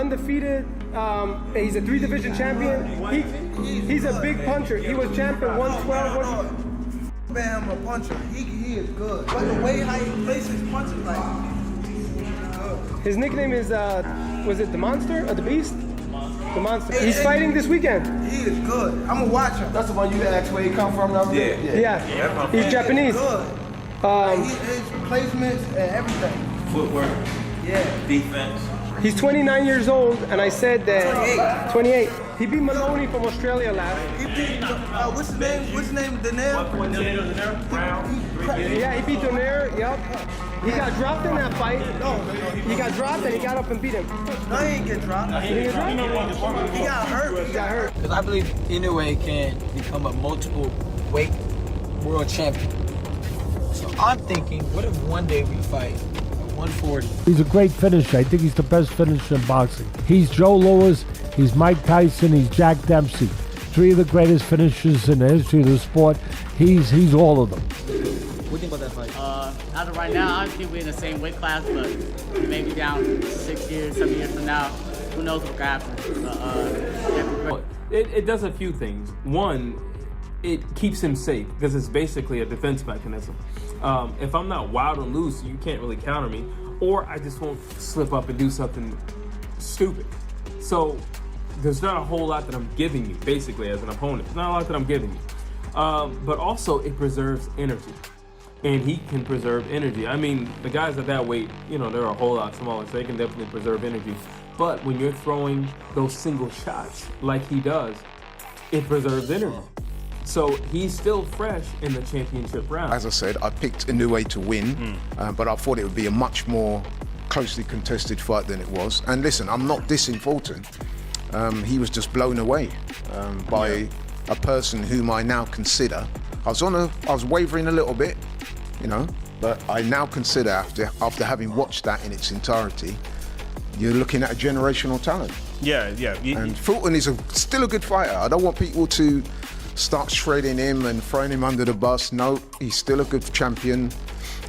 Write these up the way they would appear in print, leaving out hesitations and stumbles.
undefeated. He's a 3-division champion. He's a big puncher. He was champion 112. Man, I'm a puncher. He is good. But the way how he places punches, like, good. His nickname is, was it the Monster or the Beast? The Monster. He's fighting this weekend. He is good. I'm gonna watch him. That's the one you asked where he come from now? Yeah. He's Japanese. Good. His placements and everything. Footwork. Yeah. Defense. He's 29 years old, and I said that 28. He beat Maloney from Australia last. He beat, what's his name? What's his name? Danair? Yeah, he beat Donaire. Yep. He got dropped in that fight. He got dropped and he got up and beat him. No, he didn't get dropped. He didn't get dropped? He got hurt. He got hurt. Because I believe Inoue can become a multiple weight world champion. So I'm thinking, what if one day we fight at 140? He's a great finisher. I think he's the best finisher in boxing. He's Joe Louis, he's Mike Tyson, he's Jack Dempsey. 3 of the greatest finishers in the history of the sport. He's all of them. What do you think about that fight? As of right now, I think we're in the same weight class, but we may be down 6 years, 7 years from now. Who knows what could happen? It does a few things. One, it keeps him safe because it's basically a defense mechanism. If I'm not wild and loose, you can't really counter me, or I just won't slip up and do something stupid. So there's not a whole lot that I'm giving you, basically, as an opponent. There's not a lot that I'm giving you. But also, it preserves energy. And he can preserve energy. I mean, the guys at that weight, you know, they're a whole lot smaller, so they can definitely preserve energy. But when you're throwing those single shots like he does, it preserves energy. So he's still fresh in the championship round. As I said, I picked Inoue to win, but I thought it would be a much more closely contested fight than it was. And listen, I'm not dissing Fulton. He was just blown away by a person whom I now consider. I was wavering a little bit, you know, but I now consider after having watched that in its entirety, you're looking at a generational talent. Yeah. And Fulton is still a good fighter. I don't want people to start shredding him and throwing him under the bus. No, he's still a good champion.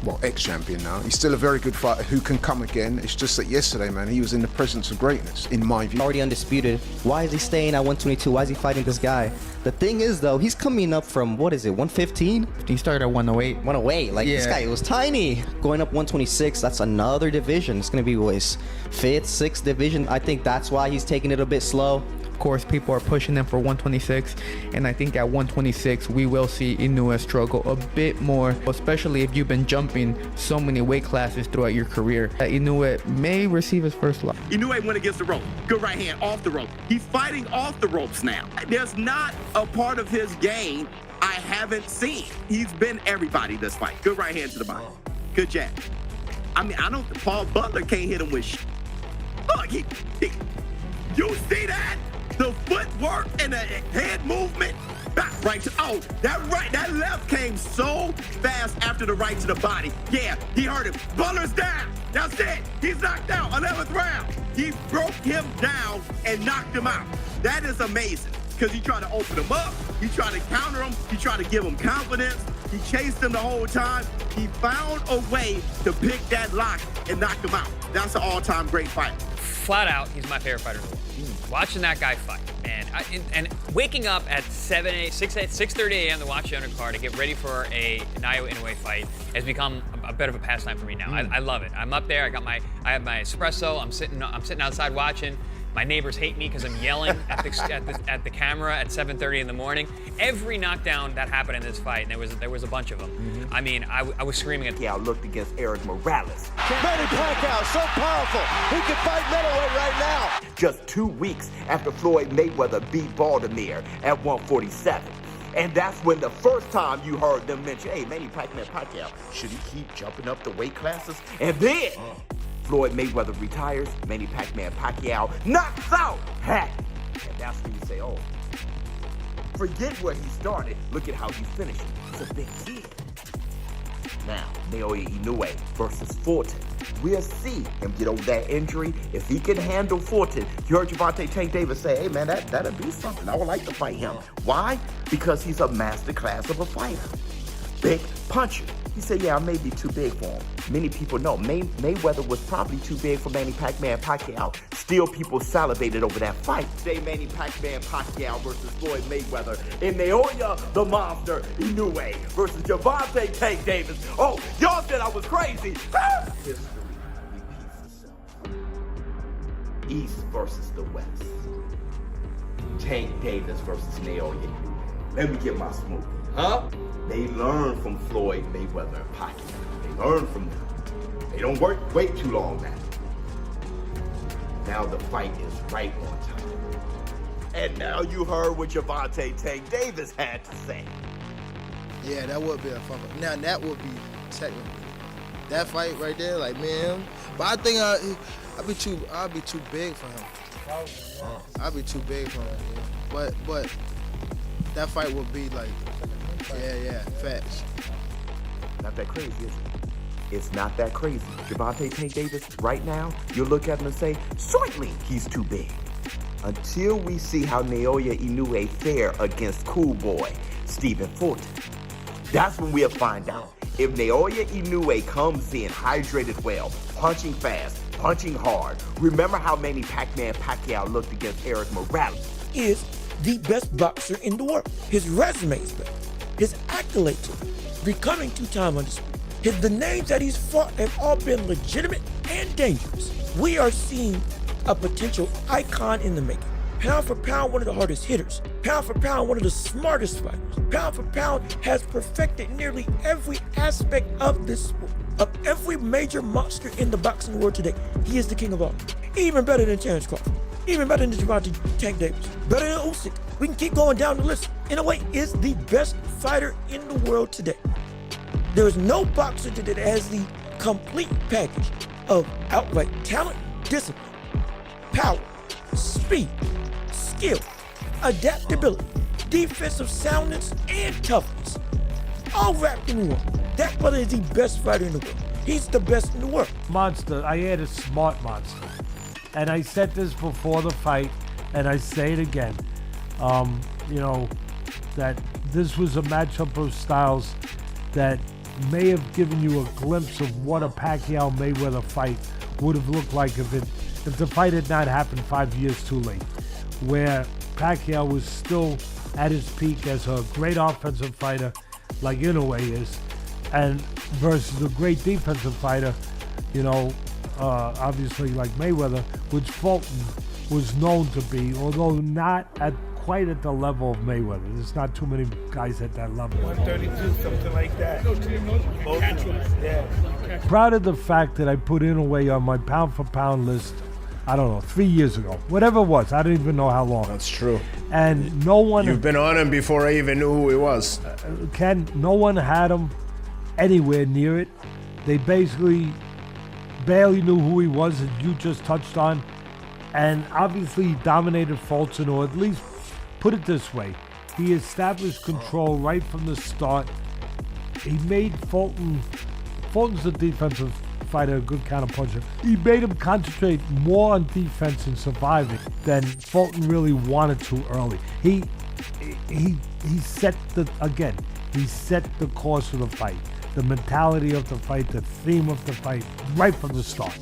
Well, ex-champion now. He's still a very good fighter who can come again. It's just that yesterday, man, he was in the presence of greatness, in my view. Already undisputed. Why is he staying at 122? Why is he fighting this guy? The thing is, though, he's coming up from, what is it, 115? He started at 108. 108, like this guy, it was tiny. Going up 126, that's another division. It's gonna be his 5th, 6th division. I think that's why he's taking it a bit slow. Of course, people are pushing him for 126, and I think at 126 we will see Inoue struggle a bit more, especially if you've been jumping so many weight classes throughout your career. Inoue may receive his first loss. Inoue went against the rope. Good right hand off the rope. He's fighting off the ropes now. There's not a part of his game I haven't seen. He's been everybody this fight. Good right hand to the body. Good jab. I mean, Paul Butler can't hit him with shit. Look, you see that? The footwork and the head movement. Back right to, that left came so fast after the right to the body. Yeah, he hurt him. Butler's down. That's it. He's knocked out. 11th round. He broke him down and knocked him out. That is amazing because he tried to open him up. He tried to counter him. He tried to give him confidence. He chased him the whole time. He found a way to pick that lock and knock him out. That's an all-time great fight. Flat out, he's my favorite fighter in the world. Watching that guy fight, and waking up at 6:30 a.m. to watch the undercard to get ready for a Naoya Inoue fight has become a bit of a pastime for me now. I love it. I'm up there. I have my espresso. I'm sitting outside watching. My neighbors hate me because I'm yelling at the camera at 7:30 in the morning. Every knockdown that happened in this fight, and there was a bunch of them. I mean, I was screaming at. Yeah, I looked against Eric Morales. Manny Pacquiao, so powerful. He can fight middleweight right now. Just 2 weeks after Floyd Mayweather beat Baltimore at 147. And that's when the first time you heard them mention, hey, Manny Pacquiao, should he keep jumping up the weight classes? And then Floyd Mayweather retires, Manny Pacquiao knocks out Hatton. And that's when you say, oh, forget where he started. Look at how he's finishing. He's a big kid. Now, Naoya Inoue versus Fulton. We'll see him get over that injury. If he can handle Fulton, you heard Gervonta Tank Davis say, hey man, that'll be something. I would like to fight him. Why? Because he's a master class of a fighter. Big puncher. He said, yeah, I may be too big for him. Many people know Mayweather was probably too big for Manny Pacquiao. Still, people salivated over that fight. Say Manny Pacquiao versus Floyd Mayweather. And Naoya, the monster, Inoue versus Gervonta Tank Davis. Oh, y'all said I was crazy. History repeats itself. East versus the West. Tank Davis versus Naoya. Let me get my smoothie. Huh? They learn from Floyd Mayweather and Pacquiao. They learn from them. They don't wait too long now. Now the fight is right on time. And now you heard what Gervonta Tank Davis had to say. Yeah, that would be a fun one. Now that would be technically that fight right there, like man. But I think I'd be too big for him. I'd be too big for him. Yeah. But that fight would be like, yeah, facts. Not that crazy, is it? It's not that crazy. Gervonta Tank Davis, right now, you'll look at him and say, certainly he's too big. Until we see how Naoya Inoue fare against cool boy Stephen Fulton. That's when we'll find out. If Naoya Inoue comes in hydrated well, punching fast, punching hard. Remember how Manny Pacquiao looked against Eric Morales. Is the best boxer in the world. His resume is better. His accolades are becoming two-time undisputed. The names that he's fought have all been legitimate and dangerous. We are seeing a potential icon in the making. Pound for pound, one of the hardest hitters. Pound for pound, one of the smartest fighters. Pound for pound has perfected nearly every aspect of this sport. Of every major monster in the boxing world today, he is the king of all. Even better than Terrence Crawford. Even better than Gervonta Tank Davis. Better than Usyk. We can keep going down the list. Inoue is the best fighter in the world today. There is no boxer today that has the complete package of outright talent, discipline, power, speed, skill, adaptability, defensive soundness, and toughness. All wrapped in one. That brother is the best fighter in the world. He's the best in the world. Monster. I had a smart monster. And I said this before the fight, and I say it again. That this was a matchup of styles that may have given you a glimpse of what a Pacquiao-Mayweather fight would have looked like if the fight had not happened 5 years too late, where Pacquiao was still at his peak as a great offensive fighter like Inoue is, and versus a great defensive fighter, obviously like Mayweather, which Fulton was known to be, although not quite at the level of Mayweather. There's not too many guys at that level. 132, something like that. Yeah. Proud of the fact that I put Inoue on my pound for pound list, I don't know, 3 years ago. Whatever it was, I don't even know how long. That's true. And no one... You've been on him before I even knew who he was. Ken, no one had him anywhere near it. They basically barely knew who he was, as you just touched on. And obviously he dominated Fulton, or at least put it this way, he established control right from the start. He made Fulton's a defensive fighter, a good counterpuncher. He made him concentrate more on defense and surviving than Fulton really wanted to early. He set the course of the fight, the mentality of the fight, the theme of the fight right from the start.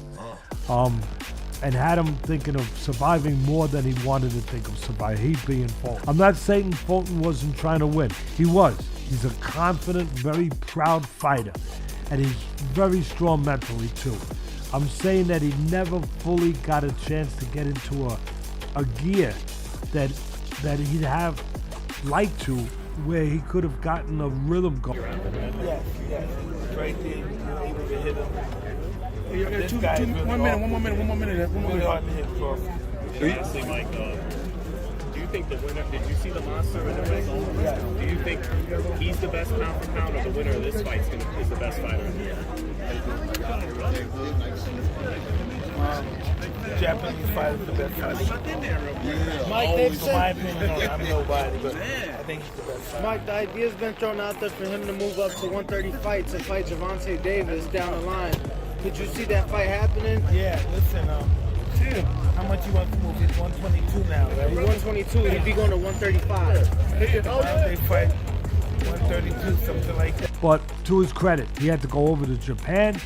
And had him thinking of surviving more than he wanted to think of surviving, he being Fulton. I'm not saying Fulton wasn't trying to win. He was. He's a confident, very proud fighter. And he's very strong mentally, too. I'm saying that he never fully got a chance to get into a gear that he'd have liked to, where he could have gotten a rhythm going. Yes. Right there, you're able to hit him. One more minute. Really hard to hit Crawford. Honestly, Mike, do you think the winner, did you see the monster in the ring? Yeah. Do you think he's the best pound for pound, or the winner of this fight is the best fighter? Japanese fighter is the best fighter. Mike, they've said, my opinion, I'm nobody, but I think he's the best fighter. Mike, the idea's been thrown out there for him to move up to 130 fights and fight Gervonta Davis down the line. Could you see that fight happening? Yeah, listen, how much you want to move? He's 122 now, right? He's 122, he'd be going to 135. They fight 132, something like that. But to his credit, he had to go over to Japan.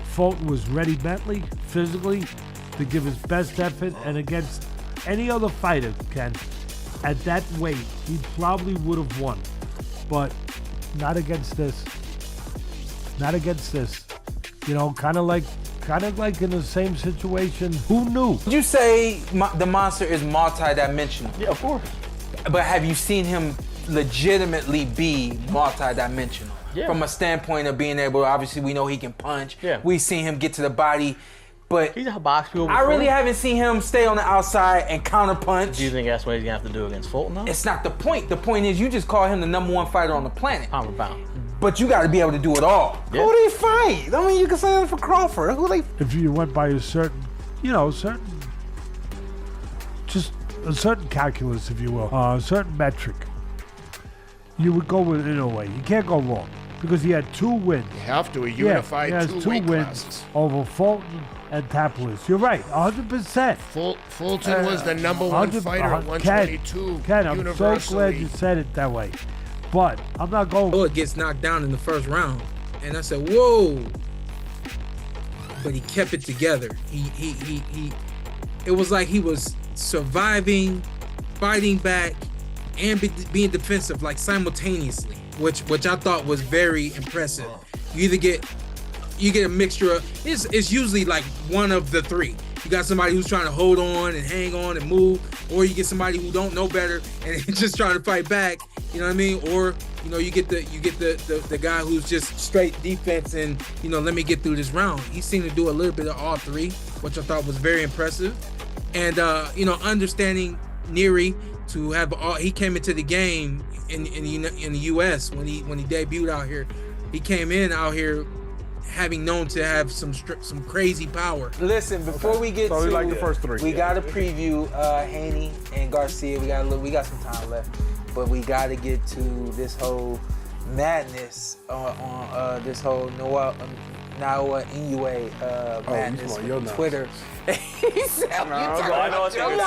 Fulton was ready mentally, physically, to give his best effort, and against any other fighter, Ken, at that weight, he probably would have won. But not against this. Not against this. You know, kind of like in the same situation. Who knew? Would you say the monster is multi-dimensional? Yeah, of course. But have you seen him legitimately be multi-dimensional? Yeah. From a standpoint of being able, obviously we know he can punch. Yeah. We've seen him get to the body, but he's a box people. I really haven't seen him stay on the outside and counter punch. Do you think that's what he's gonna have to do against Fulton though? It's not the point. The point is you just call him the #1 fighter on the planet. Pound for pound. But you got to be able to do it all. Yeah. Who they fight? I mean, you can say that for Crawford. Who they? If you went by a certain, just a certain calculus, if you will, a certain metric, you would go with Inoue. You can't go wrong because he had 2 wins. You have to. He unified he has 2 two weight wins classes. over Fulton and Taplis. You're right, 100%. Fulton was the #1 fighter at 122 Ken, I'm universally. so glad you said it that way. But I'm not going. It gets knocked down in the first round, and I said, "Whoa!" But he kept it together. He. It was like he was surviving, fighting back, and being defensive, like simultaneously, which I thought was very impressive. You get a mixture of. It's usually like one of the 3. You got somebody who's trying to hold on and hang on and move, or you get somebody who don't know better and just trying to fight back. You know what I mean? Or you get the guy who's just straight defense and let me get through this round. He seemed to do a little bit of all 3, which I thought was very impressive. And understanding Neri to have he came into the game in the U.S. when he debuted out here. He came in out here having known to have some crazy power. Listen, before we get So to we like the first 3. we got to preview Haney and Garcia. We got some time left, but we got to get to this whole madness on this whole Naoya Inoue madness on Twitter. He said, I know a thing or two.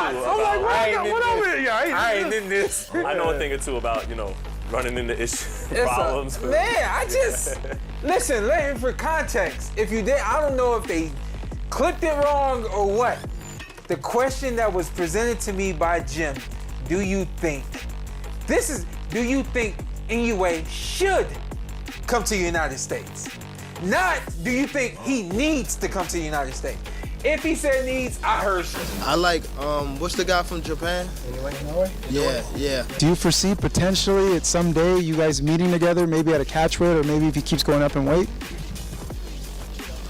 I ain't in this. I know a thing or two about running into problems. Listen, let him for context. If you did, I don't know if they clipped it wrong or what. The question that was presented to me by Jim, do you think Inoue should come to the United States? Not, do you think he needs to come to the United States? If he said needs, I heard. I like, what's the guy from Japan? Inoue? Yeah. Do you foresee potentially at some day you guys meeting together, maybe at a catch weight, or maybe if he keeps going up in weight?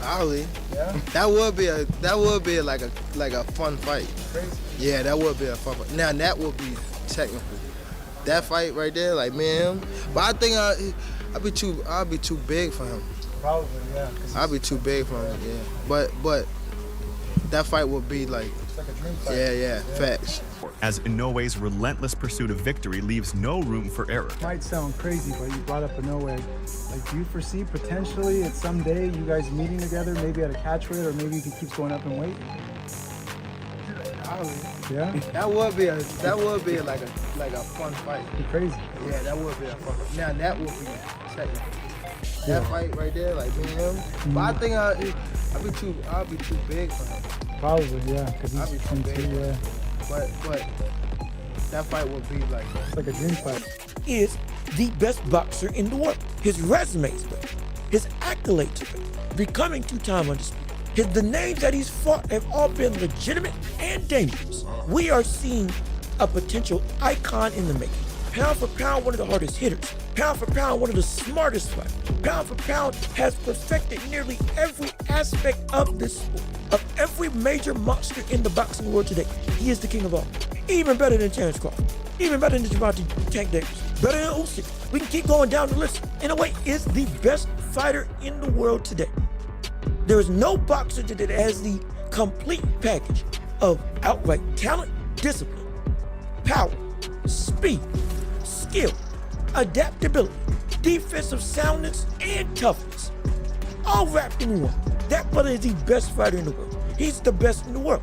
Probably. Yeah. That would be like a fun fight. Crazy. Yeah, that would be a fun fight. Now that would be technical. That fight right there, like me and him. But I think I'd be too big for him. Probably, yeah. I'd be too big for him, yeah. But that fight would be like a dream fight. Yeah, facts. As Inoue's relentless pursuit of victory leaves no room for error. Might sound crazy, but you brought up Inoue. Like, do you foresee potentially at some day you guys meeting together, maybe at a catch weight, or maybe if he keeps going up in weight? Probably. Yeah. That would be like a fun fight. Be crazy. Yeah, that would be a fun fight. Now that would be technical. That fight right there, like me and him. But I think I'd be too big for him. Probably, yeah. Because he's too big. Yeah. But that fight would be like it's like a dream fight. Is the best boxer in the world. His resume is better. His accolades are better. Becoming 2-time undisputed. The names that he's fought have all been legitimate and dangerous. We are seeing a potential icon in the making. Pound for pound, one of the hardest hitters. Pound for pound, one of the smartest fighters. Pound for pound has perfected nearly every aspect of this sport. Of every major monster in the boxing world today, he is the king of all. Even better than Terrence Crawford. Even better than Javante Tank Davis. Better than Usyk. We can keep going down the list. Inoue is the best fighter in the world today. There is no boxer today that has the complete package of outright talent, discipline, power, speed, skill, adaptability, defensive soundness, and toughness. All wrapped in one. That brother is the best fighter in the world. He's the best in the world.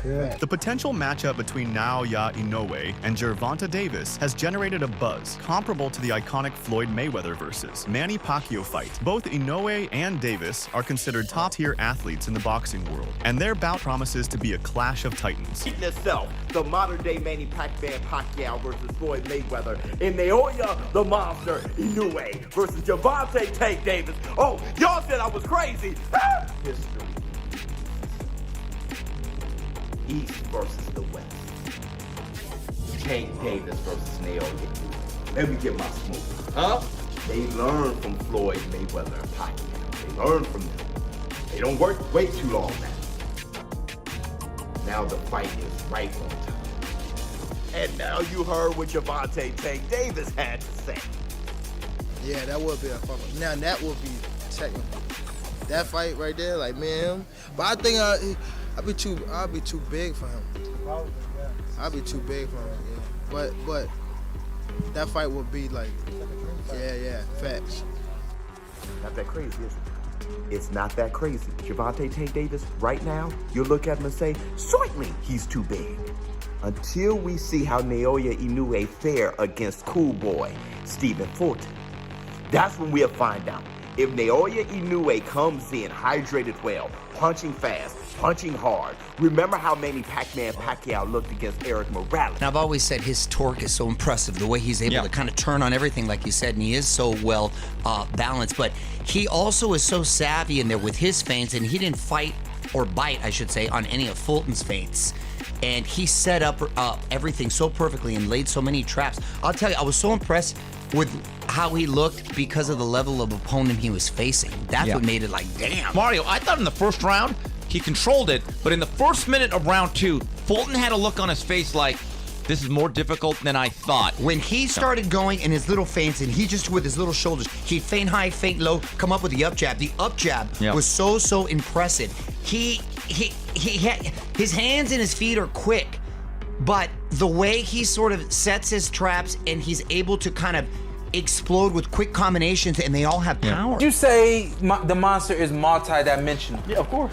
Yeah. The potential matchup between Naoya Inoue and Gervonta Davis has generated a buzz comparable to the iconic Floyd Mayweather versus Manny Pacquiao fight. Both Inoue and Davis are considered top-tier athletes in the boxing world, and their bout promises to be a clash of titans. In itself, the modern-day Manny Pacquiao versus Floyd Mayweather, and Naoya the monster Inoue versus Gervonta Tank Davis. Oh, y'all said I was crazy. History. East versus the West. Tank Davis versus Naoya. Let me get my smoke. Huh? They learn from Floyd Mayweather and Pacquiao. They learn from them. They don't wait too long now. Now the fight is right on time. And now you heard what Gervonta Tank Davis had to say. Yeah, that would be a fun one. Now that would be technical. That fight right there, like man, but I think I'd be too big for him. I'd be too big for him. Yeah, but that fight would be like, yeah, facts. Not that crazy, is it? It's not that crazy. Gervonta Tank Davis, right now, you look at him and say, certainly he's too big. Until we see how Naoya Inoue fare against cool boy Stephen Fulton. That's when we'll find out. If Naoya Inoue comes in hydrated well, punching fast, punching hard. Remember how Manny Pacquiao looked against Eric Morales. And I've always said his torque is so impressive, the way he's able to kind of turn on everything, like you said, and he is so well balanced. But he also is so savvy in there with his feints, and he didn't fight, or bite, I should say, on any of Fulton's feints. And he set up everything so perfectly and laid so many traps. I'll tell you, I was so impressed with how he looked because of the level of opponent he was facing. That's what made it like, damn. Mario, I thought in the first round, he controlled it, but in the first minute of round 2, Fulton had a look on his face like, this is more difficult than I thought. When he started going in his little feints, and he just with his little shoulders, he'd feint high, feint low, come up with the up jab. The up jab was so impressive. He had, his hands and his feet are quick, but the way he sort of sets his traps and he's able to kind of explode with quick combinations, and they all have power. You say the monster is multi-dimensional. Yeah, of course.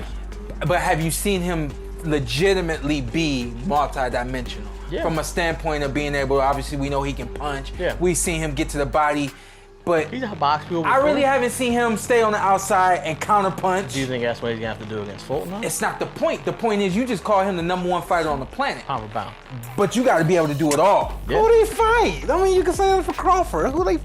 But have you seen him legitimately be multi-dimensional? Yeah. From a standpoint of being able, obviously we know he can punch. Yeah. We've seen him get to the body, but he's a box field. I really haven't seen him stay on the outside and counter punch. Do you think that's what he's gonna have to do against Fulton? Though? It's not the point. The point is you just call him the #1 fighter on the planet. Pound for pound. But you got to be able to do it all. Yeah. Who they fight? I mean, you can say that for Crawford. Who they